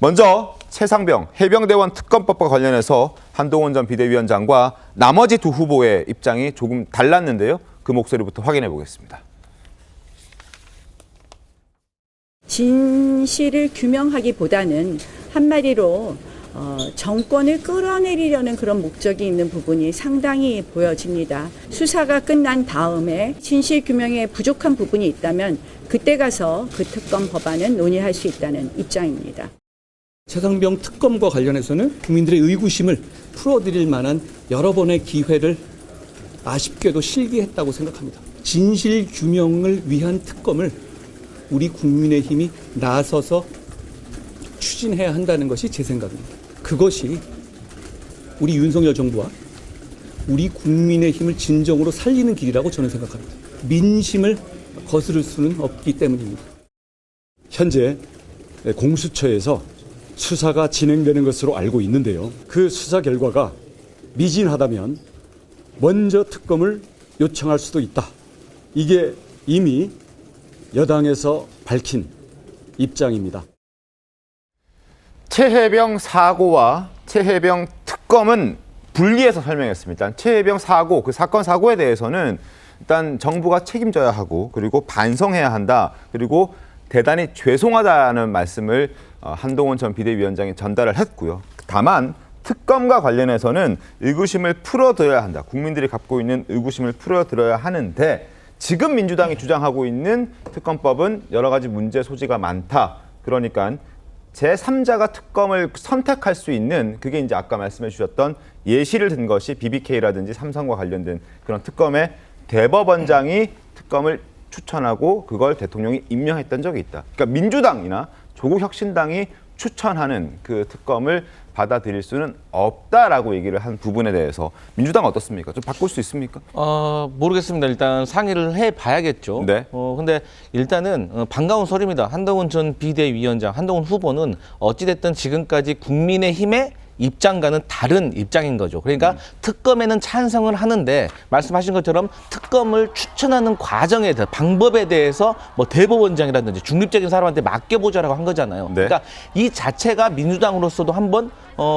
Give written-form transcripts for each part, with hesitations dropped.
먼저 최상병 해병대원 특검법과 관련해서 한동훈 전 비대위원장과 나머지 두 후보의 입장이 조금 달랐는데요. 그 목소리부터 확인해 보겠습니다. 진실을 규명하기보다는 한마디로 정권을 끌어내리려는 그런 목적이 있는 부분이 상당히 보여집니다. 수사가 끝난 다음에 진실 규명에 부족한 부분이 있다면 그때 가서 그 특검 법안은 논의할 수 있다는 입장입니다. 최상병 특검과 관련해서는 국민들의 의구심을 풀어드릴 만한 여러 번의 기회를 아쉽게도 실기했다고 생각합니다. 진실 규명을 위한 특검을 우리 국민의힘이 나서서 추진해야 한다는 것이 제 생각입니다. 그것이 우리 윤석열 정부와 우리 국민의힘을 진정으로 살리는 길이라고 저는 생각합니다. 민심을 거스를 수는 없기 때문입니다. 현재 공수처에서 수사가 진행되는 것으로 알고 있는데요. 그 수사 결과가 미진하다면 먼저 특검을 요청할 수도 있다. 이게 이미 여당에서 밝힌 입장입니다. 최해병 사고와 최해병 특검은 분리해서 설명했습니다. 일단 최해병 사고, 그 사건 사고에 대해서는 일단 정부가 책임져야 하고 그리고 반성해야 한다. 그리고 대단히 죄송하다는 말씀을 한동훈 전 비대위원장이 전달을 했고요. 다만 특검과 관련해서는 의구심을 풀어드려야 한다. 국민들이 갖고 있는 의구심을 풀어드려야 하는데 지금 민주당이 주장하고 있는 특검법은 여러 가지 문제 소지가 많다. 그러니까 제3자가 특검을 선택할 수 있는 그게 이제 아까 말씀해 주셨던 예시를 든 것이 BBK라든지 삼성과 관련된 그런 특검의 대법원장이 특검을 추천하고 그걸 대통령이 임명했던 적이 있다. 그러니까 민주당이나 조국혁신당이 추천하는 그 특검을 받아들일 수는 없다라고 얘기를 한 부분에 대해서 민주당 어떻습니까? 좀 바꿀 수 있습니까? 모르겠습니다. 일단 상의를 해봐야겠죠. 네. 근데 일단은 반가운 소리입니다. 한동훈 전 비대위원장, 한동훈 후보는 어찌됐든 지금까지 국민의힘의 입장과는 다른 입장인 거죠. 그러니까 특검에는 찬성을 하는데 말씀하신 것처럼 특검을 추천하는 과정에 대해서 방법에 대해서 뭐 대법원장이라든지 중립적인 사람한테 맡겨보자라고 한 거잖아요. 네. 그러니까 이 자체가 민주당으로서도 한번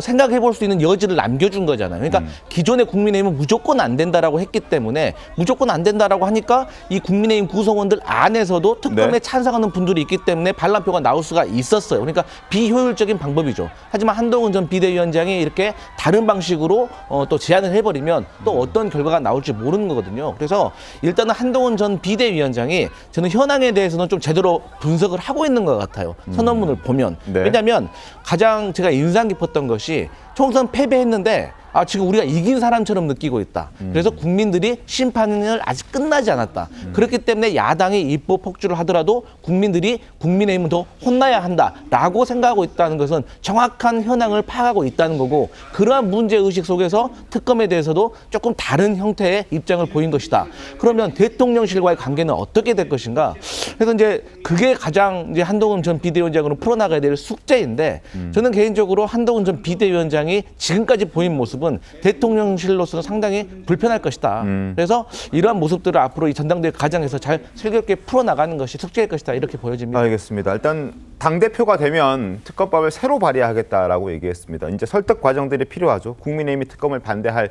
생각해 볼 수 있는 여지를 남겨준 거잖아요. 그러니까 기존의 국민의힘은 무조건 안 된다라고 했기 때문에 무조건 안 된다라고 하니까 이 국민의힘 구성원들 안에서도 특검에 네. 찬성하는 분들이 있기 때문에 반란표가 나올 수가 있었어요. 그러니까 비효율적인 방법이죠. 하지만 한동훈 전 비대위원장이 이렇게 다른 방식으로 또 제안을 해버리면 또 어떤 결과가 나올지 모르는 거거든요. 그래서 일단은 한동훈 전 비대위원장이 저는 현황에 대해서는 좀 제대로 분석을 하고 있는 것 같아요. 선언문을 보면. 네. 왜냐하면 가장 제가 인상 깊었던 것이 총선 패배했는데 지금 우리가 이긴 사람처럼 느끼고 있다. 그래서 국민들이 심판을 아직 끝나지 않았다. 그렇기 때문에 야당이 입법 폭주를 하더라도 국민들이 국민의힘은 더 혼나야 한다라고 생각하고 있다는 것은 정확한 현황을 파악하고 있다는 거고 그러한 문제의식 속에서 특검에 대해서도 조금 다른 형태의 입장을 보인 것이다. 그러면 대통령실과의 관계는 어떻게 될 것인가? 그래서 이제 그게 가장 이제 한동훈 전 비대위원장으로 풀어나가야 될 숙제인데 저는 개인적으로 한동훈 전 비대위원장이 지금까지 보인 모습은 대통령실로서는 상당히 불편할 것이다. 그래서 이러한 모습들을 앞으로 이 전당대회 과정에서 잘 슬기롭게 풀어나가는 것이 숙제일 것이다. 이렇게 보여집니다. 알겠습니다. 일단 당대표가 되면 특검법을 새로 발의하겠다라고 얘기했습니다. 이제 설득 과정들이 필요하죠. 국민의힘이 특검을 반대할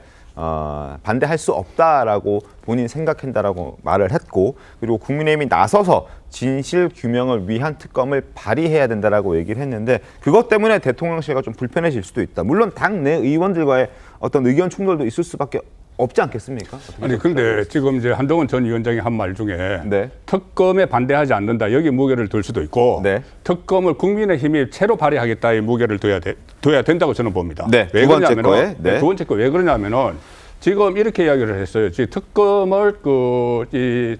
수 없다라고 본인이 생각한다라고 말을 했고 그리고 국민의힘이 나서서 진실 규명을 위한 특검을 발의해야 된다라고 얘기를 했는데 그것 때문에 대통령실가 좀 불편해질 수도 있다. 물론 당내 의원들과의 어떤 의견 충돌도 있을 수밖에 없지 않겠습니까? 아니 근데 지금 이제 한동훈 전 위원장이 한 말 중에 네. 특검에 반대하지 않는다 여기 무게를 둘 수도 있고 네. 특검을 국민의힘이 새로 발의하겠다의 무게를 둬야 된다고 저는 봅니다. 네, 왜 두 번째 그러냐면은 거에, 네. 두 번째 거 왜 그러냐면은 지금 이렇게 이야기를 했어요. 지금 특검을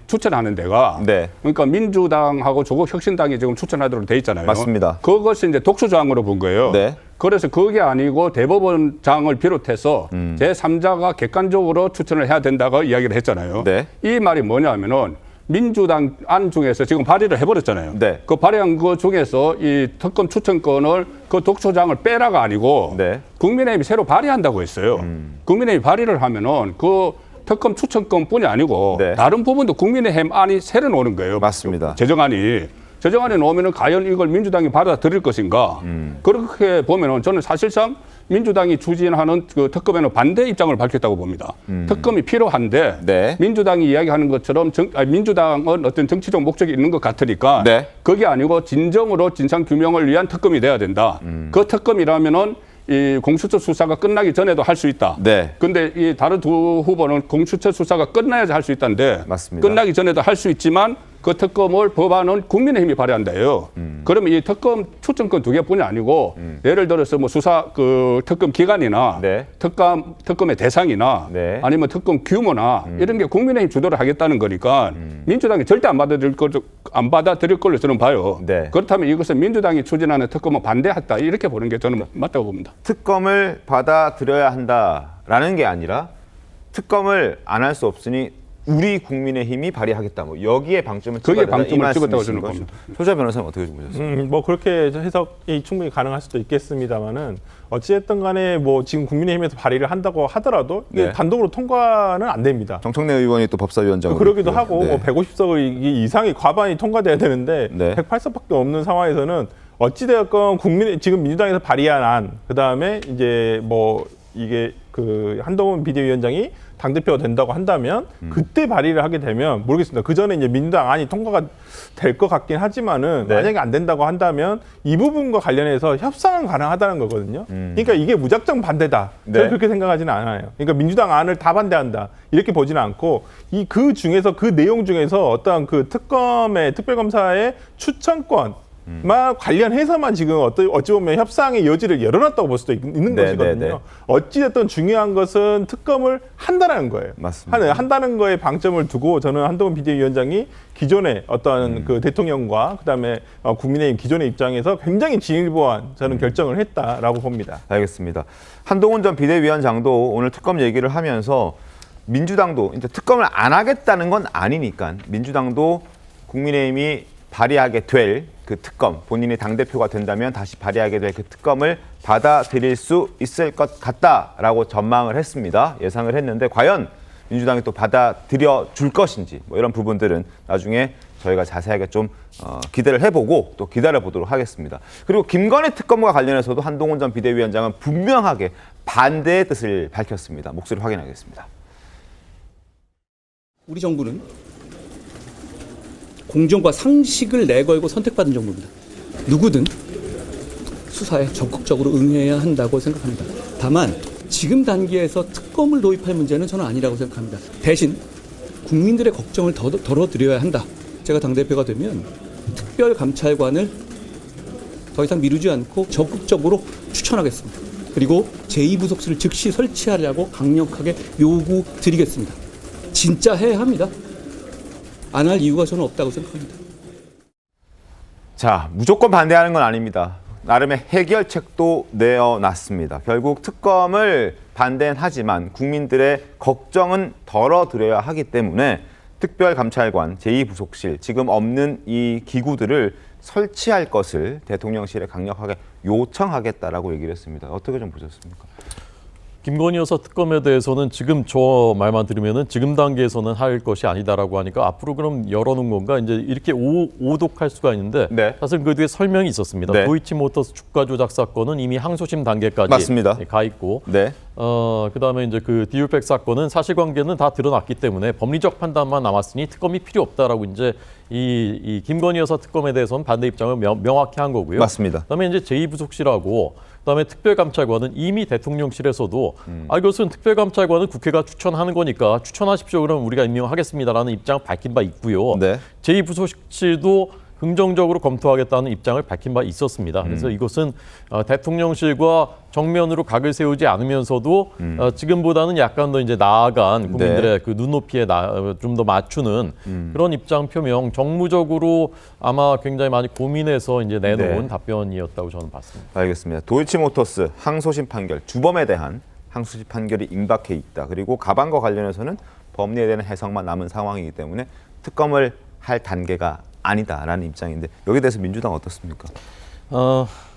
추천하는 데가 네. 그러니까 민주당하고 조국혁신당이 지금 추천하도록 돼 있잖아요. 맞습니다. 그것이 이제 독소조항으로 본 거예요. 네. 그래서 그게 아니고 대법원장을 비롯해서 제3자가 객관적으로 추천을 해야 된다고 이야기를 했잖아요. 네. 이 말이 뭐냐면은 민주당 안 중에서 지금 발의를 해버렸잖아요. 네. 그 발의한 그 중에서 이 특검 추천권을 그 독소장을 빼라가 아니고 네. 국민의힘이 새로 발의한다고 했어요. 국민의힘이 발의를 하면은 그 특검 추천권뿐이 아니고 네. 다른 부분도 국민의힘 안이 새로 오는 거예요. 맞습니다. 재정안이. 제정안에 놓으면은 과연 이걸 민주당이 받아들일 것인가? 그렇게 보면은 저는 사실상 민주당이 추진하는 그 특검에는 반대 입장을 밝혔다고 봅니다. 특검이 필요한데 네. 민주당이 이야기하는 것처럼 민주당은 어떤 정치적 목적이 있는 것 같으니까 네. 그게 아니고 진정으로 진상 규명을 위한 특검이 돼야 된다. 그 특검이라면은 이 공수처 수사가 끝나기 전에도 할 수 있다. 네. 근데 이 다른 두 후보는 공수처 수사가 끝나야지 할 수 있다는데 맞습니다. 끝나기 전에도 할 수 있지만 그 특검을 법안은 국민의힘이 발의한다요. 그러면 이 특검 추천권 2개뿐이 아니고 예를 들어서 뭐 수사 그 특검 기간이나 네. 특검의 대상이나 네. 아니면 특검 규모나 이런 게 국민의힘 주도를 하겠다는 거니까 민주당이 절대 안 받아들일 걸로 저는 봐요. 네. 그렇다면 이것은 민주당이 추진하는 특검은 반대했다 이렇게 보는 게 저는 맞다고 봅니다. 특검을 받아들여야 한다라는 게 아니라 특검을 안 할 수 없으니 우리 국민의힘이 발의하겠다. 뭐 여기에 방점을 찍어야 거기에 된다. 방점을 이 찍었다고 말씀이신 저는 거죠. 봅니다. 소자 변호사님 어떻게 보셨어요? 뭐 그렇게 해석이 충분히 가능할 수도 있겠습니다만은 어찌됐든 간에 뭐 지금 국민의힘에서 발의를 한다고 하더라도 이게 네. 단독으로 통과는 안 됩니다. 정청래 의원이 또 법사위원장으로 그러기도 있고요. 하고 네. 뭐 150석 이상이 과반이 통과돼야 되는데 네. 108석밖에 없는 상황에서는 어찌되었건 지금 민주당에서 발의한 안, 그다음에 이제 뭐 이게 그 한동훈 비대위원장이 당대표가 된다고 한다면 그때 발의를 하게 되면 모르겠습니다. 그 전에 이제 민주당 안이 통과가 될 것 같긴 하지만은 네. 만약에 안 된다고 한다면 이 부분과 관련해서 협상은 가능하다는 거거든요. 그러니까 이게 무작정 반대다. 저는 네. 그렇게 생각하지는 않아요. 그러니까 민주당 안을 다 반대한다. 이렇게 보지는 않고 그 중에서 그 내용 중에서 어떠한 그 특별검사의 추천권 만 관련해서만 지금 어찌 보면 협상의 여지를 열어놨다고 볼 수도 있는 네, 것이거든요. 네, 네. 어찌됐든 중요한 것은 특검을 한다는 거예요. 맞습니다. 한다는 거에 방점을 두고 저는 한동훈 비대위원장이 기존의 어떤 그 대통령과 그다음에 국민의힘 기존의 입장에서 굉장히 진일보한 저는 결정을 했다라고 봅니다. 알겠습니다. 한동훈 전 비대위원장도 오늘 특검 얘기를 하면서 민주당도 이제 특검을 안 하겠다는 건 아니니까 민주당도 국민의힘이 발의하게 될 그 특검, 본인이 당대표가 된다면 다시 발의하게 될 그 특검을 받아들일 수 있을 것 같다라고 전망을 했습니다. 예상을 했는데 과연 민주당이 또 받아들여 줄 것인지 뭐 이런 부분들은 나중에 저희가 자세하게 좀 기대를 해보고 또 기다려보도록 하겠습니다. 그리고 김건희 특검과 관련해서도 한동훈 전 비대위원장은 분명하게 반대의 뜻을 밝혔습니다. 목소리 확인하겠습니다. 우리 정부는 공정과 상식을 내걸고 선택받은 정부입니다. 누구든 수사에 적극적으로 응해야 한다고 생각합니다. 다만 지금 단계에서 특검을 도입할 문제는 저는 아니라고 생각합니다. 대신 국민들의 걱정을 덜어드려야 한다. 제가 당대표가 되면 특별감찰관을 더 이상 미루지 않고 적극적으로 추천하겠습니다. 그리고 제2부속실을 즉시 설치하려고 강력하게 요구드리겠습니다. 진짜 해야 합니다. 안 할 이유가 저는 없다고 생각합니다. 자, 무조건 반대하는 건 아닙니다. 나름의 해결책도 내어놨습니다. 결국 특검을 반대는 하지만 국민들의 걱정은 덜어드려야 하기 때문에 특별감찰관, 제2부속실, 지금 없는 이 기구들을 설치할 것을 대통령실에 강력하게 요청하겠다라고 얘기를 했습니다. 어떻게 좀 보셨습니까? 김건희 여사 특검에 대해서는 지금 저 말만 들으면은 지금 단계에서는 할 것이 아니다라고 하니까 앞으로 그럼 열어놓은 건가 이제 이렇게 오독할 수가 있는데 네. 사실 그 뒤에 설명이 있었습니다. 네. 도이치모터스 주가 조작 사건은 이미 항소심 단계까지 맞습니다. 가 있고, 네. 그다음에 이제 그 디올백 사건은 사실관계는 다 드러났기 때문에 법리적 판단만 남았으니 특검이 필요 없다라고 이제 이 김건희 여사 특검에 대해서는 반대 입장을 명확히 한 거고요. 맞습니다. 그다음에 이제 제2부속실하고 그다음에 특별감찰관은 이미 대통령실에서도 이것은 특별감찰관은 국회가 추천하는 거니까 추천하십시오. 그럼 우리가 임명하겠습니다라는 입장을 밝힌 바 있고요. 네. 제2부속실도 긍정적으로 검토하겠다는 입장을 밝힌 바 있었습니다. 그래서 이것은 대통령실과 정면으로 각을 세우지 않으면서도 지금보다는 약간 더 이제 나아간 국민들의 그 눈높이에 좀 더 맞추는 그런 입장 표명, 정무적으로 아마 굉장히 많이 고민해서 이제 내놓은 네. 답변이었다고 저는 봤습니다. 알겠습니다. 도이치모터스 항소심 판결, 주범에 대한 항소심 판결이 임박해 있다. 그리고 가방과 관련해서는 법리에 대한 해석만 남은 상황이기 때문에 특검을 할 단계가 아니다라는 입장인데 여기에 대해서 민주당 어떻습니까?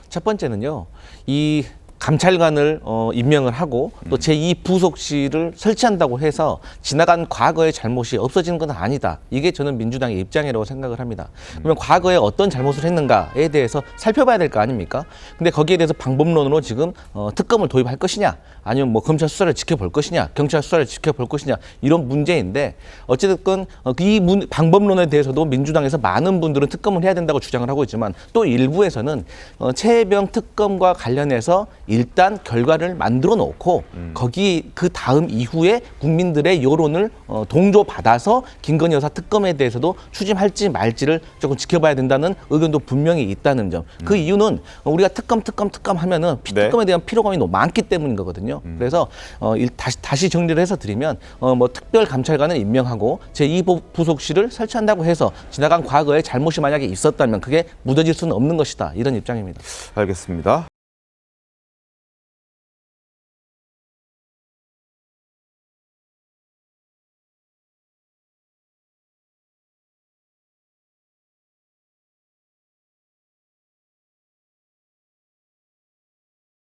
첫 번째는요. 이 감찰관을 임명을 하고 또 제2부속실을 설치한다고 해서 지나간 과거의 잘못이 없어지는 건 아니다. 이게 저는 민주당의 입장이라고 생각을 합니다. 그러면 과거에 어떤 잘못을 했는가에 대해서 살펴봐야 될 거 아닙니까? 근데 거기에 대해서 방법론으로 지금 특검을 도입할 것이냐, 아니면 뭐 검찰 수사를 지켜볼 것이냐, 경찰 수사를 지켜볼 것이냐, 이런 문제인데 어찌됐건 이 방법론에 대해서도 민주당에서 많은 분들은 특검을 해야 된다고 주장을 하고 있지만 또 일부에서는 최혜병 특검과 관련해서 일단 결과를 만들어 놓고 거기 그 다음 이후에 국민들의 여론을 동조받아서 김건희 여사 특검에 대해서도 추진할지 말지를 조금 지켜봐야 된다는 의견도 분명히 있다는 점. 그 이유는 우리가 특검 하면은 특검에 대한 피로감이 너무 많기 때문인 거거든요. 그래서 다시 정리를 해서 드리면 뭐 특별 감찰관을 임명하고 제2부속실을 설치한다고 해서 지나간 과거에 잘못이 만약에 있었다면 그게 묻어질 수는 없는 것이다. 이런 입장입니다. 알겠습니다.